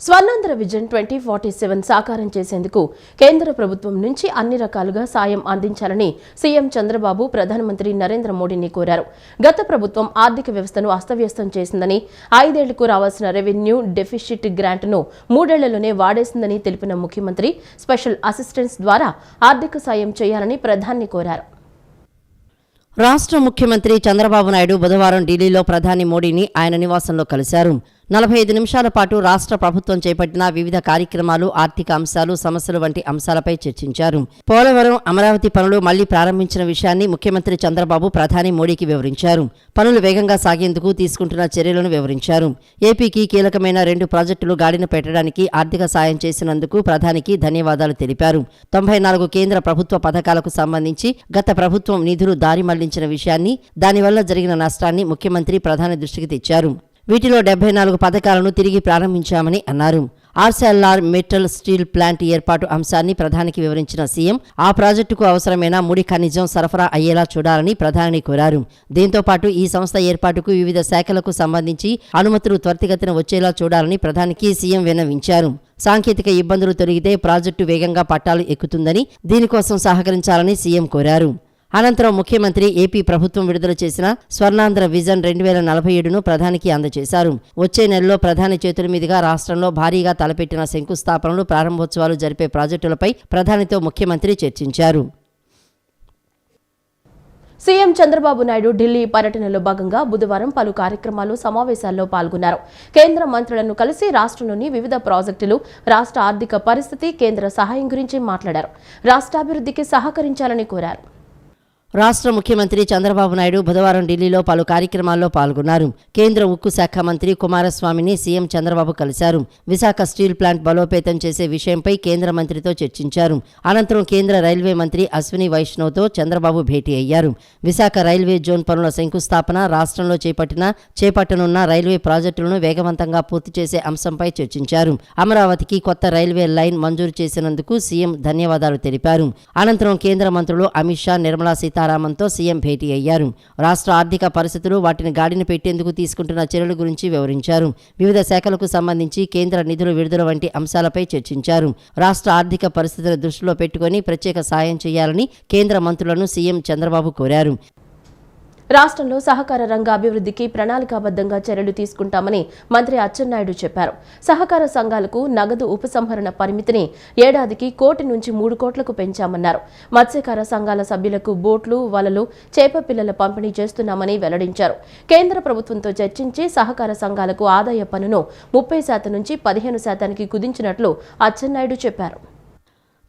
Swarnandhra vision 2047 సాకారం చేసేందుకు కేంద్ర ప్రభుత్వం నుంచి అన్ని రకాలుగా సాయం అందించాలని సీఎం చంద్రబాబు ప్రధానమంత్రి నరేంద్ర మోడీని కోరారు. గత ప్రభుత్వం ఆర్థిక వ్యవస్థను అస్తవ్యస్తం చేసిందని, 5 ఏళ్లకు రావాల్సిన రెవెన్యూ డెఫిసిట్ గ్రాంట్ను 3 ఏళ్లలోనే వాడేసిందని తెలిపిన ముఖ్యమంత్రి స్పెషల్ అసిస్టెన్స్ ద్వారా ఆర్థిక సాయం చేయాలని ప్రధాని కోరారు. రాష్ట్ర ముఖ్యమంత్రి చంద్రబాబు నాయుడు బుధవారం ఢిల్లీలో ప్రధాని మోడీని ఆయన నివాసంలో కలిశారు. 45 నిమిషాల పాటు రాష్ట్ర ప్రభుత్వం చేపట్టిన వివిధ కార్యక్రమాలు, ఆర్థిక అంశాలు, సమస్యలు వంటి అంశాలపై చర్చించారు. పోలవరం, అమరావతి పనులు మళ్లీ ప్రారంభించిన విషయాన్ని ముఖ్యమంత్రి చంద్రబాబు ప్రధాని మోడీకి వివరించారు. పనులు వేగంగా సాగేందుకు తీసుకుంటున్న చర్యలను వివరించారు. ఏపీకి కీలకమైన 2 ప్రాజెక్టులు గాడిన పెట్టడానికి ఆర్థిక సాయం చేసినందుకు ప్రధానికి ధన్యవాదాలు తెలిపారు. 94 కేంద్ర ప్రభుత్వ పథకాలకు సంబంధించి గత ప్రభుత్వం నిధులు దారి మళ్లించిన విషయాన్ని, దానివల్ల జరిగిన నష్టాన్ని ముఖ్యమంత్రి ప్రధాని దృష్టికి తెచ్చారు. వీటిలో 74 పథకాలను తిరిగి ప్రారంభించామని అన్నారు. ఆర్సెల్ఆర్ మెటల్ స్టీల్ ప్లాంట్ ఏర్పాటు అంశాన్ని ప్రధానికి వివరించిన సీఎం ఆ ప్రాజెక్టుకు అవసరమైన ముడి ఖనిజం సరఫరా అయ్యేలా చూడాలని ప్రధానిని కోరారు. దీంతో పాటు ఈ సంస్థ ఏర్పాటుకు వివిధ శాఖలకు సంబంధించి అనుమతులు త్వరితగతిన వచ్చేలా చూడాలని ప్రధానికి సీఎం విన్నవించారు. సాంకేతిక ఇబ్బందులు తొలగితే ప్రాజెక్టు వేగంగా పట్టాలు ఎక్కుతుందని, దీనికోసం సహకరించాలని సీఎం కోరారు. అనంతరం ముఖ్యమంత్రి ఏపీ ప్రభుత్వం విడుదల చేసిన స్వర్ణాంధ్ర విజన్ 2047ను ప్రధానికి అందజేశారు. వచ్చే నెలలో ప్రధాని చేతుల మీదుగా రాష్ట్రంలో భారీగా తలపెట్టిన శంకుస్థాపనలు, ప్రారంభోత్సవాలు జరిపే ప్రాజెక్టులపై ప్రధానితో ముఖ్యమంత్రి చర్చించారు. సీఎం చంద్రబాబు నాయుడు ఢిల్లీ పర్యటనలో భాగంగా బుధవారం పలు కార్యక్రమాలు, సమావేశాల్లో పాల్గొన్నారు. కేంద్ర మంత్రులను కలిసి రాష్ట్రంలోని వివిధ ప్రాజెక్టులు, రాష్ట్ర ఆర్థిక పరిస్థితి, కేంద్ర సహాయం గురించి మాట్లాడారు. రాష్ట్రాభివృద్ధికి సహకరించాలని కోరారు. రాష్ట్ర ముఖ్యమంత్రి చంద్రబాబు నాయుడు బుధవారం ఢిల్లీలో పలు కార్యక్రమాల్లో పాల్గొన్నారు. కేంద్ర ఉక్కు శాఖ మంత్రి కుమారస్వామిని సీఎం చంద్రబాబు కలిశారు. విశాఖ స్టీల్ ప్లాంట్ బలోపేతం చేసే విషయంపై కేంద్ర మంత్రితో చర్చించారు. అనంతరం కేంద్ర రైల్వే మంత్రి అశ్విని వైష్ణవ్తో చంద్రబాబు భేటీ అయ్యారు. విశాఖ రైల్వే జోన్ పనుల శంకుస్థాపన, రాష్ట్రంలో చేపట్టనున్న రైల్వే ప్రాజెక్టులను వేగవంతంగా పూర్తి చేసే అంశంపై చర్చించారు. అమరావతికి కొత్త రైల్వే లైన్ మంజూరు చేసినందుకు సీఎం ధన్యవాదాలు తెలిపారు. అనంతరం కేంద్ర మంత్రులు అమిత్ షా, నిర్మలా సీతారామన్తో సీఎం భేటీ అయ్యారు. రాష్ట్ర ఆర్థిక పరిస్థితులు, వాటిని గాడిన పెట్టేందుకు తీసుకుంటున్న చర్యల గురించి వివరించారు. వివిధ శాఖలకు సంబంధించి కేంద్ర నిధుల విడుదల వంటి అంశాలపై చర్చించారు. రాష్ట్ర ఆర్థిక పరిస్థితులను దృష్టిలో పెట్టుకుని ప్రత్యేక సాయం చేయాలని కేంద్ర మంత్రులను సీఎం చంద్రబాబు కోరారు. రాష్ట్రంలో సహకార రంగ అభివృద్ధికి ప్రణాళికాబద్ధంగా చర్యలు తీసుకుంటామని మంత్రి అచ్చెన్నాయుడు చెప్పారు. సహకార సంఘాలకు నగదు ఉపసంహరణ పరిమితిని ఏడాదికి 1 కోటి నుంచి 3 కోట్లకు పెంచామన్నారు. మత్స్యకార సంఘాల సభ్యులకు బోట్లు, వలలు, చేప పిల్లల పంపిణీ చేస్తున్నామని వెల్లడించారు. కేంద్ర ప్రభుత్వంతో చర్చించి సహకార సంఘాలకు ఆదాయ పన్నును 30% నుంచి 15%కి కుదించినట్లు అచ్చెన్నాయుడు చెప్పారు.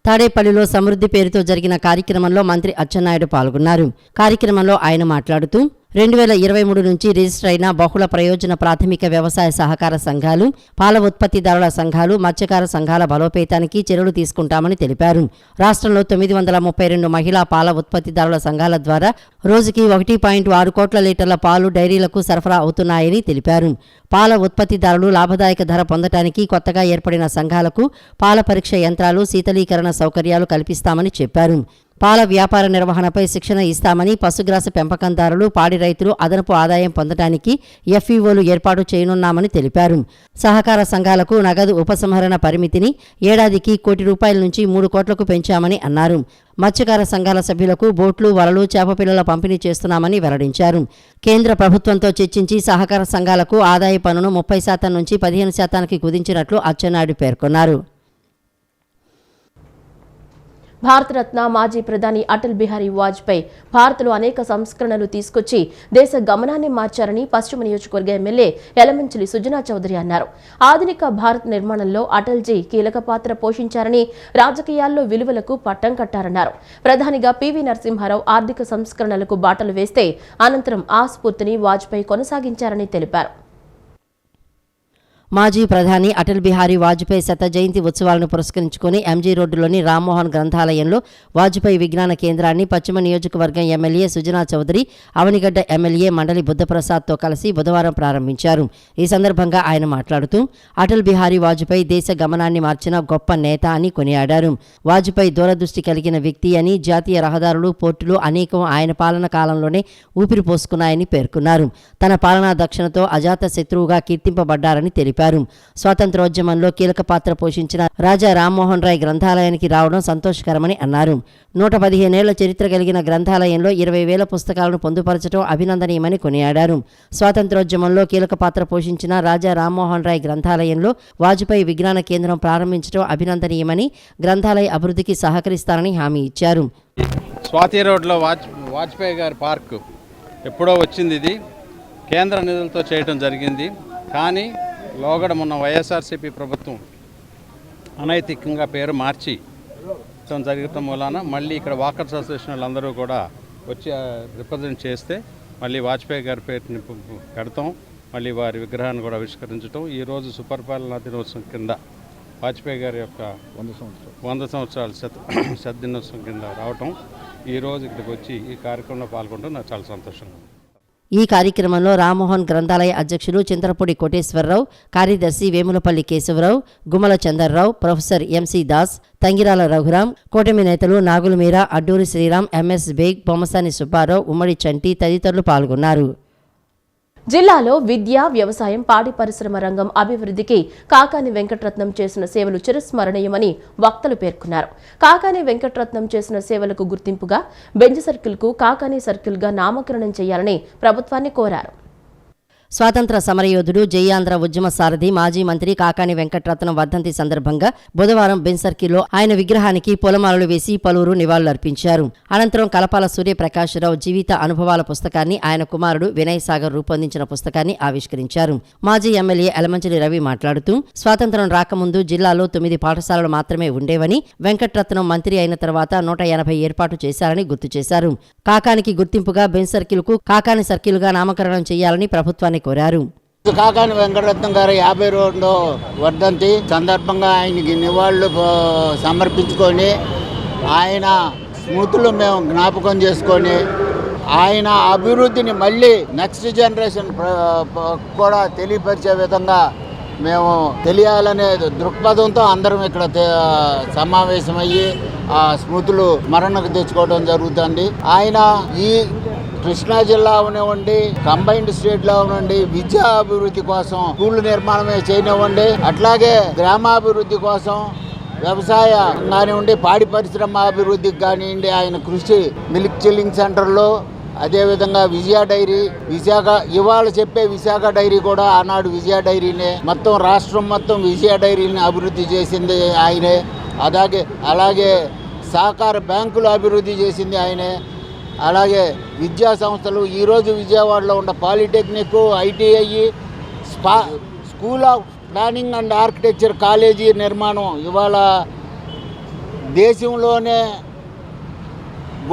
తాడేపల్లిలో సమృద్ధి పేరుతో జరిగిన కార్యక్రమంలో మంత్రి అచ్చెన్నాయుడు పాల్గొన్నారు. కార్యక్రమంలో ఆయన మాట్లాడుతూ 2023 నుంచి రిజిస్టర్ అయిన బహుళ ప్రయోజన ప్రాథమిక వ్యవసాయ సహకార సంఘాలు, పాల ఉత్పత్తిదారుల సంఘాలు, మత్స్యకార సంఘాల బలోపేతానికి చర్యలు తీసుకుంటామని తెలిపారు. రాష్ట్రంలో 932 మహిళా పాల ఉత్పత్తిదారుల సంఘాల ద్వారా రోజుకి 1.6 కోట్ల లీటర్ల పాలు డైరీలకు సరఫరా అవుతున్నాయని తెలిపారు. పాల ఉత్పత్తిదారులు లాభదాయక ధర పొందటానికి కొత్తగా ఏర్పడిన సంఘాలకు పాల పరీక్ష యంత్రాలు, శీతలీకరణ సౌకర్యాలు కల్పిస్తామని చెప్పారు. పాల వ్యాపార నిర్వహణపై శిక్షణ ఇస్తామని, పశుగ్రాస పెంపకందారులు, పాడి రైతులు అదనపు ఆదాయం పొందడానికి ఎఫ్ఈఓలు ఏర్పాటు చేయనున్నామని తెలిపారు. సహకార సంఘాలకు నగదు ఉపసంహరణ పరిమితిని ఏడాదికి 1 కోటి రూపాయల నుంచి 3 కోట్లకు పెంచామని అన్నారు. మత్స్యకార సంఘాల సభ్యులకు బోట్లు, వలలు, చేపపిల్లల పంపిణీ చేస్తున్నామని వెల్లడించారు. కేంద్ర ప్రభుత్వంతో చర్చించి సహకార సంఘాలకు ఆదాయ పన్నును 30% నుంచి 15%కి కుదించినట్లు అచ్చెన్నాయుడు పేర్కొన్నారు. భారతరత్న మాజీ ప్రధాని అటల్ బిహారీ వాజ్పేయి భారత్లో అనేక సంస్కరణలు తీసుకొచ్చి దేశ గమనాన్ని మార్చారని పశ్చిమ నియోజకవర్గ ఎమ్మెల్యే యలమంచిలి సుజనా చౌదరి అన్నారు. ఆధునిక భారత్ నిర్మాణంలో అటల్జీ కీలక పాత్ర పోషించారని, రాజకీయాల్లో విలువలకు పట్టం కట్టారన్నారు. ప్రధానిగా పివి నరసింహారావు ఆర్థిక సంస్కరణలకు బాటలు వేస్తే అనంతరం ఆ స్ఫూర్తిని వాజ్పేయి కొనసాగించారని తెలిపారు. మాజీ ప్రధాని అటల్ బిహారీ వాజ్పేయి శత జయంతి ఉత్సవాలను పురస్కరించుకుని ఎంజీ రోడ్డులోని రామ్మోహన్ గ్రంథాలయంలో వాజ్పేయి విజ్ఞాన కేంద్రాన్ని పశ్చిమ నియోజకవర్గం ఎమ్మెల్యే సుజనా చౌదరి, అవనిగడ్డ ఎమ్మెల్యే మండలి బుద్ధప్రసాద్తో కలిసి బుధవారం ప్రారంభించారు. ఈ సందర్భంగా ఆయన మాట్లాడుతూ అటల్ బిహారీ వాజ్పేయి దేశ గమనాన్ని మార్చిన గొప్ప నేత అని కొనియాడారు. వాజ్పేయి దూరదృష్టి కలిగిన వ్యక్తి అని, జాతీయ రహదారులు, పోర్టులు అనేకం ఆయన పాలన కాలంలోనే ఊపిరి పోసుకున్నాయని పేర్కొన్నారు. తన పాలనా దక్షతతో అజాత శత్రువుగా కీర్తింపబడ్డారని తెలిపారు. తెలిపారు. స్వాతంత్రోద్యమంలో కీలక పాత్ర పోషించిన రాజా రామ్మోహన్ రాయ్ గ్రంథాలయానికి రావడం సంతోషకరమని అన్నారు. 115 ఏళ్ల చరిత్ర కలిగిన గ్రంథాలయంలో 20,000 పుస్తకాలను పొందుపరచడం అభినందనీయమని కొనియాడారు. స్వాతంత్రోద్యమంలో కీలక పాత్ర పోషించిన రాజా రామ్మోహన్ రాయ్ గ్రంథాలయంలో వాజ్పేయి విజ్ఞాన కేంద్రం ప్రారంభించడం అభినందనీయమని, గ్రంథాలయ అభివృద్ధికి సహకరిస్తారని హామీ ఇచ్చారు. స్వాతి రోడ్లో వాజ్పేయి గారి పార్కు ఎప్పుడో వచ్చింది. ఇది కేంద్ర నిధులతో చేయడం జరిగింది. కానీ లోగడ మొన్న వైఎస్ఆర్సీపీ ప్రభుత్వం అనైతికంగా పేరు మార్చి జరగటం మూలాన మళ్ళీ ఇక్కడ వాకర్స్ అసోసియేషన్ వాళ్ళందరూ కూడా వచ్చి రిప్రజెంట్ చేస్తే మళ్ళీ వాజ్పేయి గారి పేరుని పెడతాం, మళ్ళీ వారి విగ్రహాన్ని కూడా ఆవిష్కరించడం. ఈరోజు సుపరిపాలనా దినోత్సవం కింద వాజ్పేయి గారి యొక్క 100 సంవత్సరాల శతదినోత్సవం కింద రావటం, ఈరోజు ఇక్కడికి వచ్చి ఈ కార్యక్రమంలో పాల్గొనడం నాకు చాలా సంతోషంగా ఉంది. ఈ కార్యక్రమంలో రామ్మోహన్ గ్రంథాలయ అధ్యక్షులు చింతలపూడి కోటేశ్వరరావు, కార్యదర్శి వేములపల్లి కేశవరావు, గుమ్మల చందర్రావు, ప్రొఫెసర్ ఎంసీ దాస్, తంగిరాల రఘురాం, కూటమి నేతలు నాగులమీర, అడ్డూరి శ్రీరామ్, ఎంఎస్ బేగ్, బొమ్మసాని సుబ్బారావు, ఉమ్మడి చంటి తదితరులు పాల్గొన్నారు. జిల్లాలో విద్య, వ్యవసాయం, పాడి పరిశ్రమ రంగం అభివృద్ధికి కాకాని వెంకటరత్నం చేసిన సేవలు చిరస్మరణీయమని వక్తలు పేర్కొన్నారు. కాకాని వెంకటరత్నం చేసిన సేవలకు గుర్తింపుగా బెంజ్ సర్కిల్కు కాకాని సర్కిల్గా నామకరణం చేయాలని ప్రభుత్వాన్ని కోరారు. స్వాతంత్ర సమరయోధుడు, జయాంధ్ర ఉద్యమ సారథి, మాజీ మంత్రి కాకాని వెంకటరత్నం వర్ధంతి సందర్భంగా బుధవారం బెంజ్ సర్కిల్లో ఆయన విగ్రహానికి పూలమాలలు వేసి పలువురు నివాళులర్పించారు. అనంతరం కలపాల సూర్యప్రకాశరావు జీవిత అనుభవాల పుస్తకాన్ని ఆయన కుమారుడు వినయ్ సాగర్ రూపొందించిన పుస్తకాన్ని ఆవిష్కరించారు. మాజీ ఎమ్మెల్యే ఎలమంచిలి రవి మాట్లాడుతూ, స్వాతంత్ర్యం రాకముందు జిల్లాలో 9 పాఠశాలలు మాత్రమే ఉండేవని, వెంకటరత్నం మంత్రి అయిన తర్వాత 180 ఏర్పాటు చేశారని గుర్తు చేశారు. కాకానికి గుర్తింపుగా బెంజ్ సర్కిల్కు కాకాని సర్కిల్గా నామకరణం చేయాలని ప్రభుత్వాన్ని కోరారు. కాకాని వెంకటరత్నం గారి 52వ వర్ధంతి సందర్భంగా ఆయనకి నివాళులు సమర్పించుకొని ఆయన స్మృతులు మేము జ్ఞాపకం చేసుకొని ఆయన అభివృద్ధిని మళ్ళీ నెక్స్ట్ జనరేషన్ కూడా తెలియపరిచే విధంగా మేము తెలియాలనే దృక్పథంతో అందరం ఇక్కడ సమావేశమయ్యి ఆ స్మృతులు మరణకు తెచ్చుకోవడం జరుగుతుంది. ఆయన ఈ కృష్ణా జిల్లా అవనివ్వండి, కంబైన్డ్ స్టేట్లో అవనివ్వండి, విద్యా అభివృద్ధి కోసం స్కూల్ నిర్మాణమే చేయనివ్వండి, అట్లాగే గ్రామాభివృద్ధి కోసం వ్యవసాయ కానివ్వండి, పాడి పరిశ్రమ అభివృద్ధికి కానివ్వండి ఆయన కృషి. మిల్క్ చిల్లింగ్ సెంటర్లో, అదేవిధంగా విజయ డైరీ, ఇవాళ చెప్పే విశాఖ డైరీ కూడా ఆనాడు విజయ డైరీనే. మొత్తం రాష్ట్రం మొత్తం విజయ డైరీని అభివృద్ధి చేసింది ఆయనే. అలాగే సహకార బ్యాంకులు అభివృద్ధి చేసింది ఆయనే. అలాగే విద్యా సంస్థలు ఈరోజు విజయవాడలో ఉన్న polytechnic, ITI, school of planning and architecture college నిర్మాణం ఇవాళ దేశంలోనే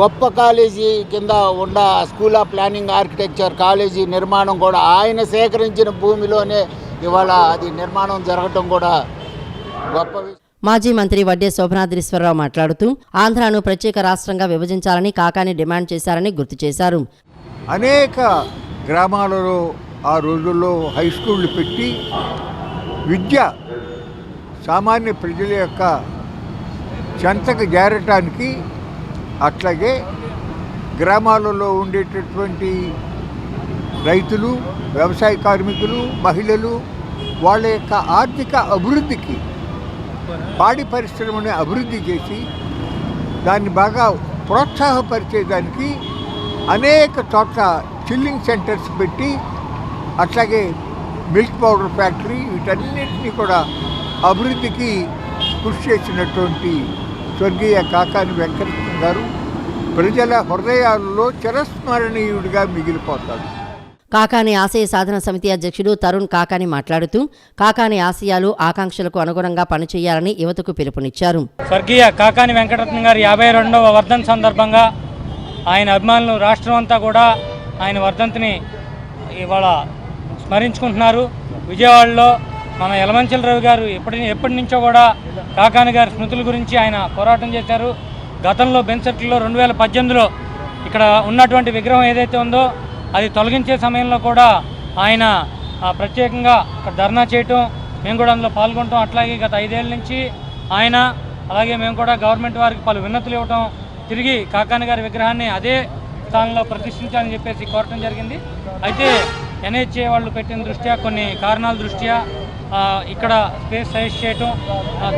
గొప్ప కాలేజీ కింద ఉన్న school of planning architecture college నిర్మాణం కూడా ఆయన సేకరించిన భూమిలోనే ఇవాళ అది నిర్మాణం జరగటం కూడా గొప్ప విషయం. మాజీ మంత్రి వడ్డే శోభనాద్రీశ్వరరావు మాట్లాడుతూ, ఆంధ్రాను ప్రత్యేక రాష్ట్రంగా విభజించాలని కాకాని డిమాండ్ చేశారని గుర్తు చేశారు. అనేక గ్రామాలలో ఆ రోజుల్లో హై స్కూళ్ళు పెట్టి విద్య సామాన్య ప్రజల యొక్క చెంతకు చేరటానికి, అట్లాగే గ్రామాలలో ఉండేటటువంటి రైతులు, వ్యవసాయ కార్మికులు, మహిళలు వాళ్ళ యొక్క ఆర్థిక అభివృద్ధికి, పాడి పరిశ్రమని అభివృద్ధి చేసి దాన్ని బాగా ప్రోత్సాహపరిచేదానికి అనేక చోట్ల చిల్లింగ్ సెంటర్స్ పెట్టి, అట్లాగే మిల్క్ పౌడర్ ఫ్యాక్టరీ, వీటన్నిటినీ కూడా అభివృద్ధికి కృషి చేసినటువంటి స్వర్గీయ కాకాని వెంకటరత్నం గారు ప్రజల హృదయాల్లో చిరస్మరణీయుడిగా మిగిలిపోతాడు. కాకాని ఆశయ సాధన సమితి అధ్యక్షుడు తరుణ్ కాకాని మాట్లాడుతూ, కాకాని ఆశయాలు, ఆకాంక్షలకు అనుగుణంగా పనిచేయాలని యువతకు పిలుపునిచ్చారు. స్వర్గీయ కాకాని వెంకటరత్నం గారి 52వ వర్ధంతి సందర్భంగా ఆయన అభిమానులు రాష్ట్రం అంతా కూడా ఆయన వర్ధంతిని ఇవాళ స్మరించుకుంటున్నారు. విజయవాడలో మన యలమంచిలి రవి గారు ఎప్పటి నుంచో కూడా కాకాని గారి స్మృతుల గురించి ఆయన పోరాటం చేశారు. గతంలో బెంజ్ సర్కిల్లో 2018లో ఇక్కడ ఉన్నటువంటి విగ్రహం ఏదైతే ఉందో అది తొలగించే సమయంలో కూడా ఆయన ప్రత్యేకంగా ఇక్కడ ధర్నా చేయటం, మేము కూడా అందులో పాల్గొనటం, అట్లాగే గత 5 ఏళ్ళ నుంచి ఆయన అలాగే మేము కూడా గవర్నమెంట్ వారికి పలు విన్నతులు ఇవ్వటం, తిరిగి కాకాని గారి విగ్రహాన్ని అదే స్థానంలో ప్రతిష్ఠించాలని చెప్పేసి కోరటం జరిగింది. అయితే ఎన్హెచ్ఏ వాళ్ళు పెట్టిన దృష్ట్యా, కొన్ని కారణాల దృష్ట్యా ఇక్కడ స్పేస్ సజెస్ట్ చేయటం,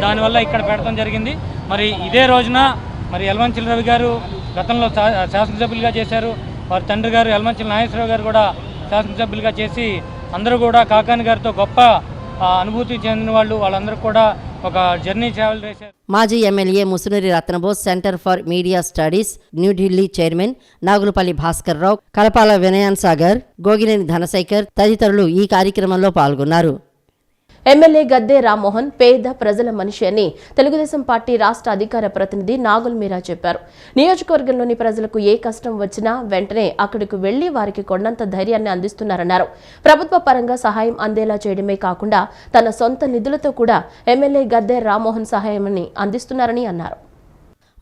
దానివల్ల ఇక్కడ పెట్టడం జరిగింది. మరి ఇదే రోజున మరి యలమంచిలి రవి గారు గతంలో శాసనసభ్యులుగా చేశారు. వారి తండ్రి గారు యలమంచిలి నాగేశ్వరరావు గారు కూడా శాసనసభ్యులుగా చేసి అందరూ కూడా కాకాని గారితో గొప్ప అనుభూతి చెందిన వాళ్ళందరూ కూడా ఒక జర్నీ ట్రావెల్ చేశారు. మాజీ MLA Musunuri Ratnabose, centre for media studies New Delhi chairman Nagulapalli Bhaskar Rao, Kalapala Vinayan Sagar, Gogineni Dhanasekhar తదితరులు ఈ కార్యక్రమంలో పాల్గొన్నారు. ఎమ్మెల్యే గద్దె రామ్మోహన్ పేద ప్రజల మనిషి అని తెలుగుదేశం పార్టీ రాష్ట్ర అధికార ప్రతినిధి నాగుల్ మీరా చెప్పారు. నియోజకవర్గంలోని ప్రజలకు ఏ కష్టం వచ్చినా వెంటనే అక్కడికి వెళ్లి వారికి కొండంత ధైర్యాన్ని అందిస్తున్నారన్నారు. ప్రభుత్వ పరంగా సహాయం అందేలా చేయడమే కాకుండా తన సొంత నిధులతో కూడా ఎమ్మెల్యే గద్దె రామ్మోహన్ సహాయాన్ని అందిస్తున్నారని అన్నారు.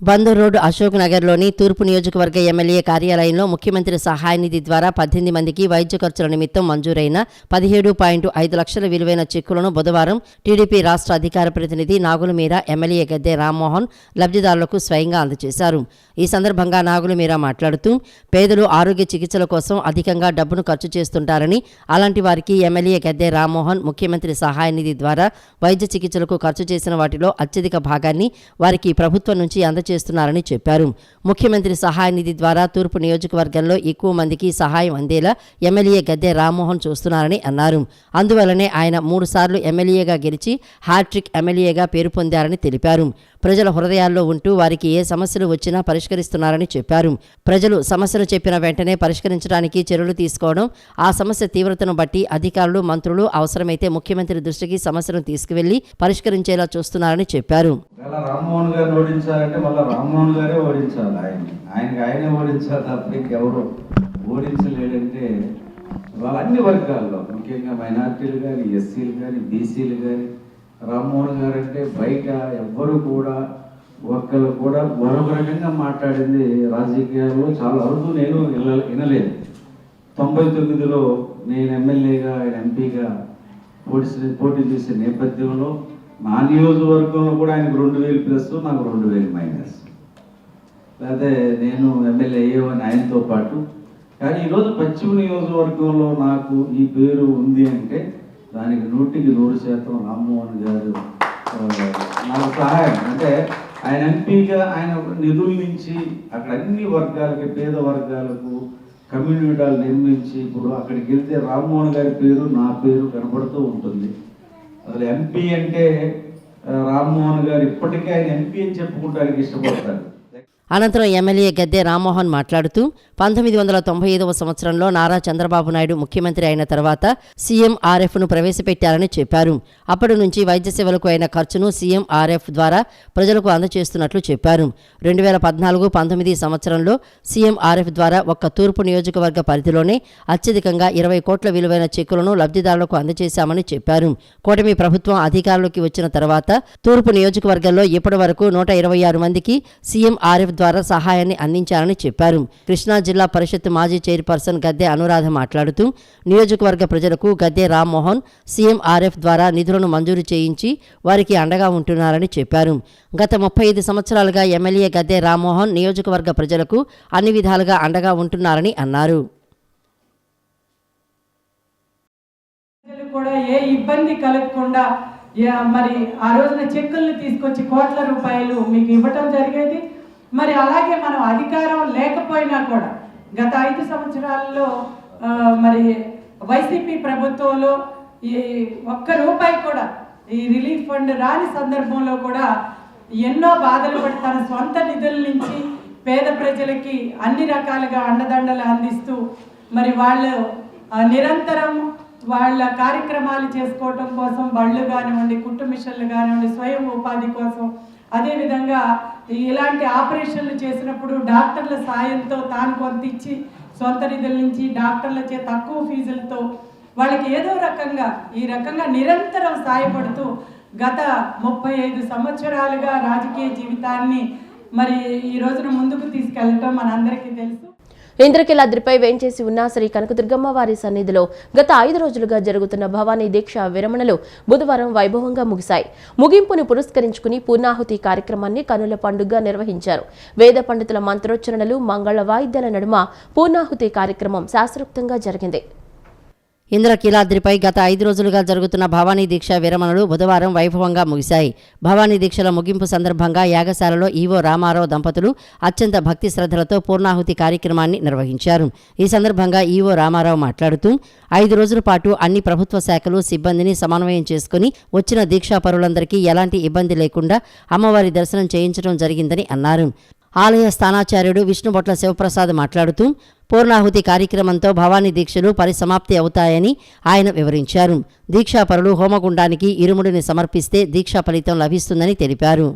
బందర్ రోడ్ అశోక్ నగర్లోని తూర్పు నియోజకవర్గ ఎమ్మెల్యే కార్యాలయంలో ముఖ్యమంత్రి సహాయ నిధి ద్వారా 18 మందికి వైద్య ఖర్చుల నిమిత్తం మంజూరైన 17.5 లక్షల విలువైన చెక్కులను బుధవారం టీడీపీ రాష్ట్ర అధికార ప్రతినిధి నాగుల మీరా ఎమ్మెల్యే గద్దె రామ్మోహన్ లబ్ధిదారులకు స్వయంగా అందజేశారు. ఈ సందర్భంగా నాగుల మీరా మాట్లాడుతూ పేదలు ఆరోగ్య చికిత్సల కోసం అధికంగా డబ్బును ఖర్చు చేస్తుంటారని, అలాంటి వారికి ఎమ్మెల్యే గద్దె రామ్మోహన్ ముఖ్యమంత్రి సహాయ నిధి ద్వారా వైద్య చికిత్సలకు ఖర్చు చేసిన వాటిలో అత్యధిక భాగాన్ని వారికి ప్రభుత్వం నుంచి అందజేస్తున్నారని చెప్పారు. ముఖ్యమంత్రి సహాయ నిధి ద్వారా తూర్పు నియోజకవర్గంలో ఎక్కువ మందికి సహాయం అందేలా ఎమ్మెల్యే గద్దె రామ్మోహన్ చూస్తున్నారని అన్నారు. అందువల్లనే ఆయన 3 సార్లు ఎమ్మెల్యేగా గెలిచి హ్యాట్రిక్ ఎమ్మెల్యేగా పేరు పొందారని తెలిపారు. ప్రజల హృదయాల్లో ఉంటూ వారికి ఏ సమస్యలు వచ్చినా పరిష్కరిస్తున్నారని చెప్పారు. ప్రజలు సమస్యను చెప్పిన వెంటనే పరిష్కరించడానికి చర్యలు తీసుకోవడం, ఆ సమస్య తీవ్రతను బట్టి అధికారులు, మంత్రులు అవసరమైతే ముఖ్యమంత్రి దృష్టికి సమస్యను తీసుకువెళ్లి పరిష్కరించేలా చూస్తున్నారని చెప్పారు. రామ్మోహన్ గారిని ఓడించాలంటే మళ్ళీ రామ్మోహన్ గారే ఓడించాలి. ఆయనే ఓడించాలి తప్ప ఇంకెవరు ఓడించలేడంటే వాళ్ళ అన్ని వర్గాల్లో, ముఖ్యంగా మైనార్టీలు కానీ, ఎస్సీలు కానీ, బీసీలు కానీ, రామ్మోహన్ గారు అంటే బయట ఎవ్వరు కూడా ఒక్కరు కూడా మరొక రకంగా మాట్లాడింది రాజకీయాల్లో చాలా అరుదు. నేను వినలేదు. 99లో నేను ఎమ్మెల్యేగా, ఆయన ఎంపీగా పోటీ చేసే నేపథ్యంలో నా నియోజకవర్గంలో కూడా ఆయనకు 2000 ప్లస్, నాకు 2000 మైనస్. లేకపోతే నేను ఎమ్మెల్యే అయ్యేవని ఆయనతో పాటు. కానీ ఈరోజు పశ్చిమ నియోజకవర్గంలో నాకు ఈ పేరు ఉంది అంటే దానికి 100% రామ్మోహన్ గారు నాకు సహాయం. అంటే ఆయన ఎంపీగా ఆయన నిధుల నుంచి అక్కడ అన్ని వర్గాలకి, పేద వర్గాలకు కమ్యూనిటీ హాల్ నిర్మించి ఇప్పుడు అక్కడికి వెళ్తే రామ్మోహన్ గారి పేరు, నా పేరు కనపడుతూ ఉంటుంది. అసలు ఎంపీ అంటే రామ్మోహన్ గారు ఇప్పటికే ఆయన ఎంపీ అని చెప్పుకుంటానికి ఇష్టపడతారు. అనంతరం ఎమ్మెల్యే గద్దె రామ్మోహన్ మాట్లాడుతూ 1995వ సంవత్సరంలో నారా చంద్రబాబు నాయుడు ముఖ్యమంత్రి అయిన తర్వాత సీఎంఆర్ఎఫ్ను ప్రవేశపెట్టారని చెప్పారు. అప్పటి నుంచి వైద్య సేవలకు అయిన ఖర్చును సీఎంఆర్ఎఫ్ ద్వారా ప్రజలకు అందజేస్తున్నట్లు చెప్పారు. 2014-19 సంవత్సరంలో సీఎంఆర్ఎఫ్ ద్వారా ఒక్క తూర్పు నియోజకవర్గ పరిధిలోనే అత్యధికంగా 20 కోట్ల విలువైన చెక్కులను లబ్ధిదారులకు అందజేశామని చెప్పారు. కూటమి ప్రభుత్వం అధికారంలోకి వచ్చిన తర్వాత తూర్పు నియోజకవర్గంలో ఇప్పటి వరకు 126 మందికి సీఎంఆర్ఎఫ్ ద్వారా సహాయాన్ని అందించారని చెప్పారు. కృష్ణా జిల్లా పరిషత్ మాజీ చైర్పర్సన్ గద్దె అనురాధ మాట్లాడుతూ నియోజకవర్గ ప్రజలకు గద్దె రామ్మోహన్ సీఎంఆర్ఎఫ్ ద్వారా నిధులను మంజూరు చేయించి వారికి అండగా ఉంటున్నారని చెప్పారు. గత 35 సంవత్సరాలుగా ఎమ్మెల్యే గద్దె రామ్మోహన్ నియోజకవర్గ ప్రజలకు అన్ని విధాలుగా అండగా ఉంటున్నారని అన్నారు. కూడా ఏ ఇబ్బంది కలగకుండా మరి ఆ రోజున చెక్కులను తీసుకొచ్చి కోట్ల రూపాయలు మీకు ఇవ్వటం జరిగేది. మరి అలాగే మనం అధికారం లేకపోయినా కూడా గత 5 సంవత్సరాల్లో మరి వైసీపీ ప్రభుత్వంలో ఈ ఒక్క రూపాయి కూడా ఈ రిలీఫ్ ఫండ్ రాని సందర్భంలో కూడా ఎన్నో బాధలు పడి తన సొంత నిధుల నుంచి పేద ప్రజలకి అన్ని రకాలుగా అండదండలు అందిస్తూ మరి వాళ్ళు నిరంతరం వాళ్ళ కార్యక్రమాలు చేసుకోవటం కోసం బళ్ళు కానివ్వండి, కుట్టు మిషన్లు కానివ్వండి, స్వయం ఉపాధి కోసం, అదేవిధంగా ఇలాంటి ఆపరేషన్లు చేసినప్పుడు డాక్టర్ల సాయంతో తాను కొంత ఇచ్చి సొంత నిధుల నుంచి డాక్టర్లచే తక్కువ ఫీజులతో వాళ్ళకి ఏదో రకంగా ఈ రకంగా నిరంతరం సాయపడుతూ గత 35 సంవత్సరాలుగా రాజకీయ జీవితాన్ని మరి ఈ రోజున ముందుకు తీసుకెళ్లటం మనందరికీ తెలుసు. ఇంద్రకీలాద్రిపై వేంచేసి ఉన్న శ్రీ కనకదుర్గమ్మ వారి సన్నిధిలో గత 5 రోజులుగా జరుగుతున్న భవానీ దీక్ష విరమణలు బుధవారం వైభవంగా ముగిశాయి. ముగింపును పురస్కరించుకుని పూర్ణాహుతి కార్యక్రమాన్ని కనుల పండుగగా నిర్వహించారు. వేద పండితుల మంత్రోచ్చరణలు, మంగళ వాయిద్యాల నడుమ పూర్ణాహుతి కార్యక్రమం శాస్త్రోక్తంగా జరిగింది. ఇంద్రకీలాద్రిపై గత 5 రోజులుగా జరుగుతున్న భవానీ దీక్ష విరమణలు బుధవారం వైభవంగా ముగిశాయి. భవానీ దీక్షల ముగింపు సందర్భంగా యాగశాలలో ఈవో రామారావు దంపతులు అత్యంత భక్తి శ్రద్ధలతో పూర్ణాహుతి కార్యక్రమాన్ని నిర్వహించారు. ఈ సందర్భంగా ఈవో రామారావు మాట్లాడుతూ 5 రోజుల పాటు అన్ని ప్రభుత్వ శాఖలు సిబ్బందిని సమన్వయం చేసుకుని వచ్చిన దీక్షాపరులందరికీ ఎలాంటి ఇబ్బంది లేకుండా అమ్మవారి దర్శనం చేయించడం జరిగిందని అన్నారు. ఆలయ స్థానాచార్యుడు విష్ణుబొట్ల శివప్రసాద్ మాట్లాడుతూ పూర్ణాహుతి కార్యక్రమంతో భవానీ దీక్షలు పరిసమాప్తి అవుతాయని ఆయన వివరించారు. దీక్షాపరులు హోమగుండానికి ఇరుముడిని సమర్పిస్తే దీక్షా ఫలితం లభిస్తుందని తెలిపారు.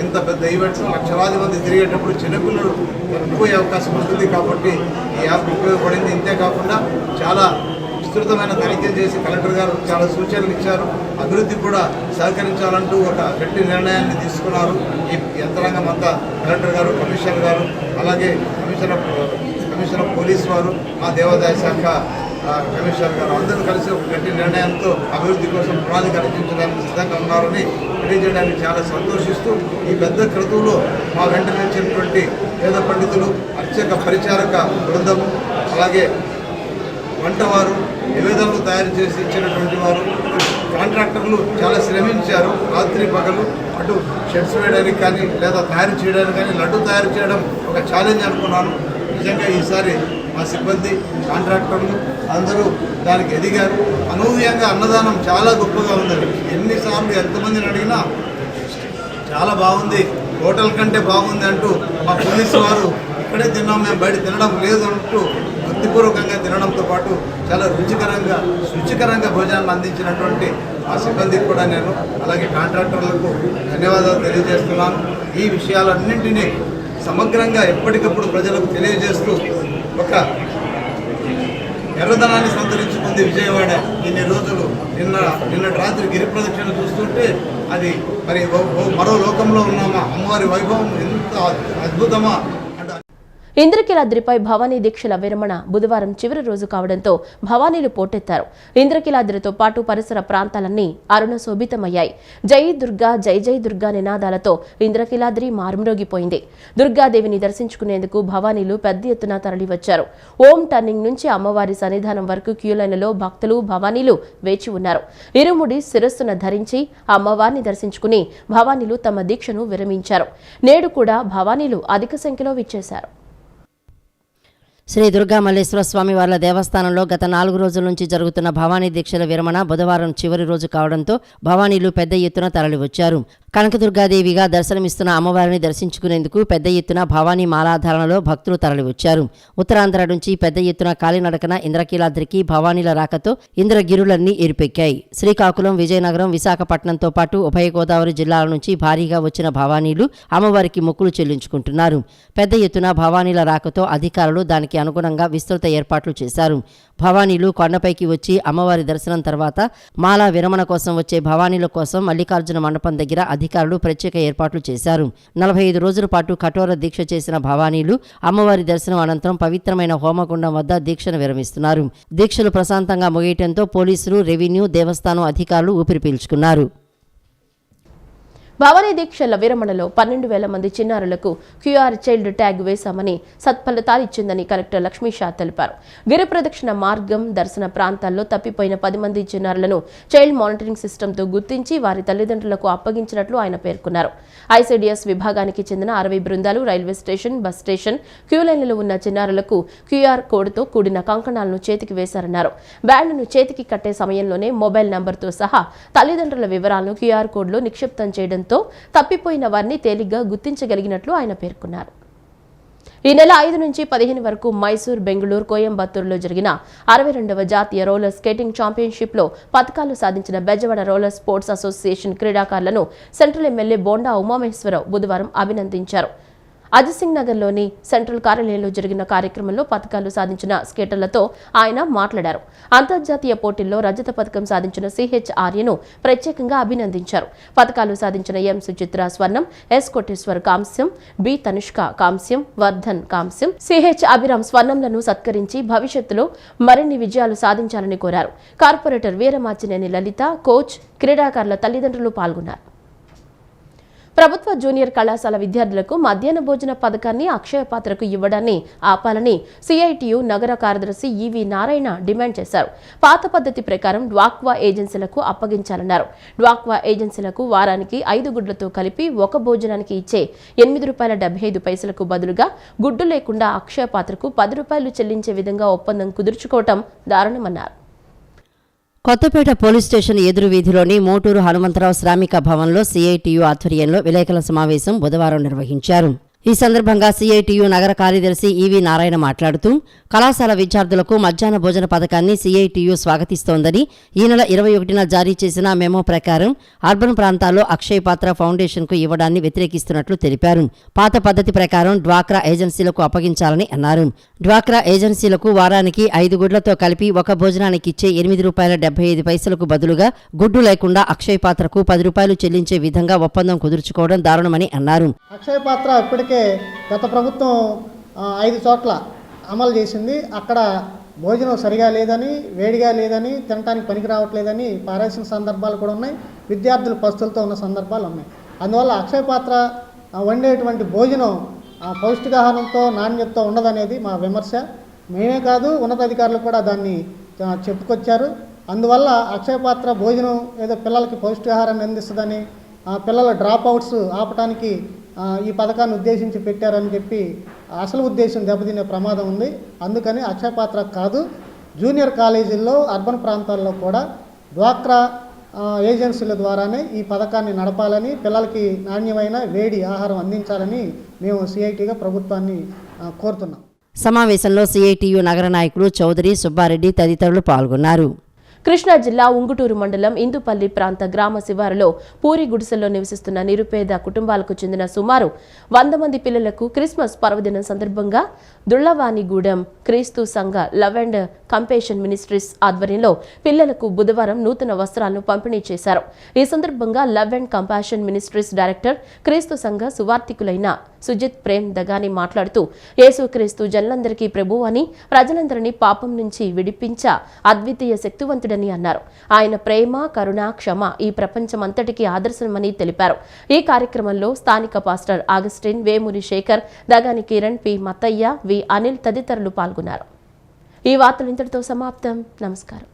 ఇంత పెద్ద ఈవెంట్స్ లక్షలాది మంది తిరిగేటప్పుడు చిన్నపిల్లలు ఎక్కువ అవకాశం ఉంటుంది కాబట్టి ఈ యాప్ ఉపయోగపడింది. ఇంతే కాకుండా చాలా విస్తృతమైన తనిఖీలు చేసి కలెక్టర్ గారు చాలా సూచనలు ఇచ్చారు. అభివృద్ధి కూడా సహకరించాలంటూ ఒక గట్టి నిర్ణయాన్ని తీసుకున్నారు. ఈ యంత్రాంగం అంతా కలెక్టర్ గారు, కమిషనర్ గారు, అలాగే కమిషనర్ పోలీసు వారు, మా దేవాదాయ శాఖ కమిషనర్ గారు అందరూ కలిసి ఒక గట్టి నిర్ణయంతో అభివృద్ధి కోసం ప్రణాళిక రచించడానికి సిద్ధంగా ఉన్నారని తెలియజేయడానికి చాలా సంతోషిస్తూ ఈ పెద్ద క్రతువులో మా వెంట నిలిచినటువంటి వేద పండితులు, అర్చక పరిచారక బృందము, అలాగే వంటవారు, నివేదనలు తయారు చేసి ఇచ్చినటువంటి వారు, కాంట్రాక్టర్లు చాలా శ్రమించారు. రాత్రి పగలు అటు షెడ్స్ వేయడానికి కానీ లేదా తయారు చేయడానికి కానీ లడ్డు తయారు చేయడం ఒక ఛాలెంజ్ అనుకున్నాను. నిజంగా ఈసారి మా సిబ్బంది, కాంట్రాక్టర్లు అందరూ దానికి ఎదిగారు. అనూహ్యంగా అన్నదానం చాలా గొప్పగా ఉందండి. ఎన్నిసార్లు ఎంతమందిని అడిగినా చాలా బాగుంది, హోటల్ కంటే బాగుంది అంటూ మా పోలీసు వారు ఇక్కడే తిన్నాం, మేము బయట తినడం లేదు అంటూ భక్తిపూర్వకంగా తినడంతో పాటు చాలా రుచికరంగా భోజనాన్ని అందించినటువంటి ఆ సిబ్బందికి కూడా నేను, అలాగే కాంట్రాక్టర్లకు ధన్యవాదాలు తెలియజేస్తున్నాను. ఈ విషయాలన్నింటినీ సమగ్రంగా ఎప్పటికప్పుడు ప్రజలకు తెలియజేస్తూ ఒక ఎర్రదనాన్ని సంతరించుకుంది విజయవాడ. ఇన్ని రోజులు నిన్న రాత్రి గిరి ప్రదక్షిణ చూస్తుంటే అది మరి మరో లోకంలో ఉన్నామా, అమ్మవారి వైభవం ఎంత అద్భుతమా. ఇంద్రకీలాద్రిపై భవానీ దీక్షల విరమణ బుధవారం చివరి రోజు కావడంతో భవానీలు పోటెత్తారు. ఇంద్రకీలాద్రితో పాటు పరిసర ప్రాంతాలన్నీ అరుణ శోభితమయ్యాయి. జై దుర్గా, జై జై దుర్గా నినాదాలతో ఇంద్రకీలాద్రి మారుమ్రోగిపోయింది. దుర్గాదేవిని దర్శించుకునేందుకు భవానీలు పెద్ద ఎత్తున తరలివచ్చారు. ఓం టర్నింగ్ నుంచి అమ్మవారి సన్నిధానం వరకు క్యూలైన్లలో భక్తులు, భవానీలు వేచి ఉన్నారు. ఇరుముడి శిరస్సున ధరించి అమ్మవారిని దర్శించుకుని భవానీలు తమ దీక్షను విరమించారు. నేడు కూడా భవానీలు అధిక సంఖ్యలో విచ్చేశారు. శ్రీ దుర్గా మల్లేశ్వర స్వామి వార్ల దేవస్థానంలో గత 4 రోజుల నుంచి జరుగుతున్న భవానీ దీక్షల విరమణ బుధవారం చివరి రోజు కావడంతో భవానీలు పెద్ద ఎత్తున తరలివచ్చారు. కనకదుర్గాదేవిగా దర్శనమిస్తున్న అమ్మవారిని దర్శించుకునేందుకు పెద్ద ఎత్తున భవానీ మాలాధారణలో భక్తులు తరలివచ్చారు. ఉత్తరాంధ్ర నుంచి పెద్ద ఎత్తున కాలినడకన ఇంద్రకీలాద్రికి భవానీల రాకతో ఇంద్రగిరులన్నీ ఎరిపెక్కాయి. శ్రీకాకుళం, విజయనగరం, విశాఖపట్నంతో పాటు ఉభయ గోదావరి జిల్లాల నుంచి భారీగా వచ్చిన భవానీలు అమ్మవారికి మొక్కులు చెల్లించుకుంటున్నారు. పెద్ద ఎత్తున భవానీల రాకతో అధికారులు దానికి అనుగుణంగా విస్తృత ఏర్పాట్లు చేశారు. భవానీలు కొండపైకి వచ్చి అమ్మవారి దర్శనం తర్వాత మాలా విరమణ కోసం వచ్చే భవానీల కోసం మల్లికార్జున మండపం దగ్గర అధికారులు ప్రత్యేక ఏర్పాట్లు చేశారు. 45 రోజుల పాటు కఠోర దీక్ష చేసిన భవానీలు అమ్మవారి దర్శనం అనంతరం పవిత్రమైన హోమగుండం వద్ద దీక్షను విరమిస్తున్నారు. దీక్షలు ప్రశాంతంగా ముగియటంతో పోలీసులు, రెవెన్యూ, దేవస్థానం అధికారులు ఊపిరి పీల్చుకున్నారు. భవానీ దీక్షల విరమణలో 12,000 మంది చిన్నారులకు క్యూఆర్ చైల్డ్ ట్యాగ్ వేశామని సత్ఫలితాలిచ్చిందని కలెక్టర్ లక్ష్మీ షా తెలిపారు. గిరి ప్రదక్షిణ మార్గం, దర్శన ప్రాంతాల్లో తప్పిపోయిన 10 మంది చిన్నారులను చైల్డ్ మానిటరింగ్ సిస్టంతో గుర్తించి వారి తల్లిదండ్రులకు అప్పగించినట్లు ఆయన పేర్కొన్నారు. ఐసీడీఎస్ విభాగానికి చెందిన 60 బృందాలు రైల్వే స్టేషన్, బస్ స్టేషన్, క్యూలైన్లలో ఉన్న చిన్నారులకు క్యూఆర్ కోడ్తో కూడిన కంకణాలను చేతికి వేశారన్నారు. బ్యాండ్ను చేతికి కట్టే సమయంలోనే మొబైల్ నంబర్తో సహా తల్లిదండ్రుల వివరాలను క్యూఆర్ కోడ్లో నిక్షిప్తం చేయడంతో తప్పిపోయిన వారిని తేలిగ్గా గుర్తించగలిగినట్లు ఆయన పేర్కొన్నారు. ఈ నెల 5 నుంచి 15 వరకు మైసూర్, బెంగళూరు, కోయంబత్తూరులో జరిగిన 62వ జాతీయ రోలర్ స్కేటింగ్ ఛాంపియన్షిప్లో పతకాలు సాధించిన బెజవాడ రోలర్ స్పోర్ట్స్ అసోసియేషన్ క్రీడాకారులను సెంట్రల్ ఎమ్మెల్యే బోండా ఉమామహేశ్వరరావు బుధవారం అభినందించారు. అజిత్ నగర్లోని సెంట్రల్ కార్యాలయంలో జరిగిన కార్యక్రమంలో పతకాలు సాధించిన స్కేటర్లతో ఆయన మాట్లాడారు. అంతర్జాతీయ పోటీల్లో రజత పతకం సాధించిన సిహెచ్ ఆర్యను ప్రత్యేకంగా అభినందించారు. పతకాలు సాధించిన ఎం సుచిత్ర స్వర్ణం, ఎస్ కోటేశ్వర్ కాంస్యం, బి తనుష్క కాంస్యం, వర్ధన్ కాంస్యం, సిహెచ్ అభిరామ్ స్వర్ణంలను సత్కరించి భవిష్యత్తులో మరిన్ని విజయాలు సాధించాలని కోరారు. కార్పొరేటర్ వీరమాచినేని లలిత, కోచ్, క్రీడాకారుల తల్లిదండ్రులు పాల్గొన్నారు. ప్రభుత్వ జూనియర్ కళాశాల విద్యార్థులకు మధ్యాహ్న భోజన పథకాన్ని అక్షయ పాత్రకు ఇవ్వడాన్ని ఆపాలని సిఐటియు నగర కార్యదర్శి ఈవి నారాయణ డిమాండ్ చేశారు. పాత పద్ధతి ప్రకారం డ్వాక్వా ఏజెన్సీలకు అప్పగించాలన్నారు. డ్వాక్వా ఏజెన్సీలకు వారానికి 5 గుడ్లతో కలిపి ఒక భోజనానికి ఇచ్చే ₹8.75 బదులుగా గుడ్డు లేకుండా అక్షయ పాత్రకు ₹10 చెల్లించే విధంగా ఒప్పందం కుదుర్చుకోవటం దారుణమన్నారు. కొత్తపేట పోలీస్ స్టేషన్ ఎదురు వీధిలోని మోటూరు హనుమంతరావు శ్రామిక భవన్లో సిఐటియు ఆధ్వర్యంలో విలేకరుల సమావేశం బుధవారం నిర్వహించారు. ఈ సందర్భంగా సిఐటియు నగర కార్యదర్శి ఈవి నారాయణ మాట్లాడుతూ కళాశాల విద్యార్థులకు మధ్యాహ్న భోజన పథకాన్ని సిఐటియు స్వాగతిస్తోందని, ఈ నెల 21న జారీ చేసిన మెమో ప్రకారం అర్బన్ ప్రాంతాల్లో అక్షయ్ పాత్ర ఫౌండేషన్కు ఇవ్వడాన్ని వ్యతిరేకిస్తున్నట్లు తెలిపారు. పాత పద్ధతి ప్రకారం డ్వాక్రా ఏజెన్సీలకు అప్పగించాలని అన్నారు. డ్వాక్రా ఏజెన్సీలకు వారానికి 5 గుడ్లతో కలిపి ఒక భోజనానికి ఇచ్చే ₹8.75 బదులుగా గుడ్డు లేకుండా అక్షయ్ పాత్రకు ₹10 చెల్లించే విధంగా ఒప్పందం కుదుర్చుకోవడం దారుణమని అన్నారు. అక్షయ పాత్ర ఇప్పటికే గత ప్రభుత్వం 5 చోట్ల అమలు చేసింది. అక్కడ భోజనం సరిగా లేదని, వేడిగా లేదని, తినడానికి పనికి రావట్లేదని పారేసిన సందర్భాలు కూడా ఉన్నాయి. విద్యార్థులు పస్తులతో ఉన్న సందర్భాలు ఉన్నాయి. అందువల్ల అక్షయ పాత్ర వండేటువంటి భోజనం పౌష్టికాహారంతో, నాణ్యతతో ఉండదనేది మా విమర్శ. మేమే కాదు, ఉన్నతాధికారులు కూడా దాన్ని చెప్పుకొచ్చారు. అందువల్ల అక్షయ పాత్ర భోజనం ఏదో పిల్లలకి పౌష్టికాహారాన్ని అందిస్తుందని, పిల్లల డ్రాప్ అవుట్స్ ఆపటానికి ఈ పథకాన్ని ఉద్దేశించి పెట్టారని చెప్పి అసలు ఉద్దేశం దెబ్బతినే ప్రమాదం ఉంది. అందుకని అక్షయ పాత్ర కాదు, జూనియర్ కాలేజీల్లో అర్బన్ ప్రాంతాల్లో కూడా డ్వాక్రా ఏజెన్సీల ద్వారానే ఈ పథకాన్ని నడపాలని, పిల్లలకి నాణ్యమైన వేడి ఆహారం అందించాలని మేము సిఐటిగా ప్రభుత్వాన్ని కోరుతున్నాం. సమావేశంలో సిఐటియు నగర నాయకులు చౌదరి, సుబ్బారెడ్డి తదితరులు పాల్గొన్నారు. కృష్ణా జిల్లా ఉంగుటూరు మండలం ఇందుపల్లి ప్రాంత గ్రామ శివారులో పూరి గుడిసెల్లో నివసిస్తున్న నిరుపేద కుటుంబాలకు చెందిన సుమారు 100 మంది పిల్లలకు క్రిస్మస్ పర్వదినం సందర్భంగా దుళ్లవానిగూడెం క్రీస్తు సంఘ లవ్ అండ్ కంపేషన్ మినిస్ట్రీస్ ఆధ్వర్యంలో పిల్లలకు బుధవారం నూతన వస్త్రాలను పంపిణీ చేశారు. ఈ సందర్భంగా love and compassion ministries director, క్రీస్తు సంఘ సువార్థికులైన సుజిత్ ప్రేమ్ దగాని మాట్లాడుతూ, యేసుక్రీస్తు జనులందరికీ ప్రభువు అని, ప్రజలందరినీ పాపం నుంచి విడిపించ అద్వితీయ శక్తివంతుడని అన్నారు. ఆయన ప్రేమ, కరుణ, క్షమ ఈ ప్రపంచమంతటికీ ఆదర్శమని తెలిపారు. ఈ కార్యక్రమంలో స్థానిక pastor Augustine, Vemuri Sekhar, Dagani Kiran, P Mattaiah, V Anil తదితరులు పాల్గొన్నారు. ఈ వార్తలు ఇంతటితో సమాప్తం. నమస్కారం.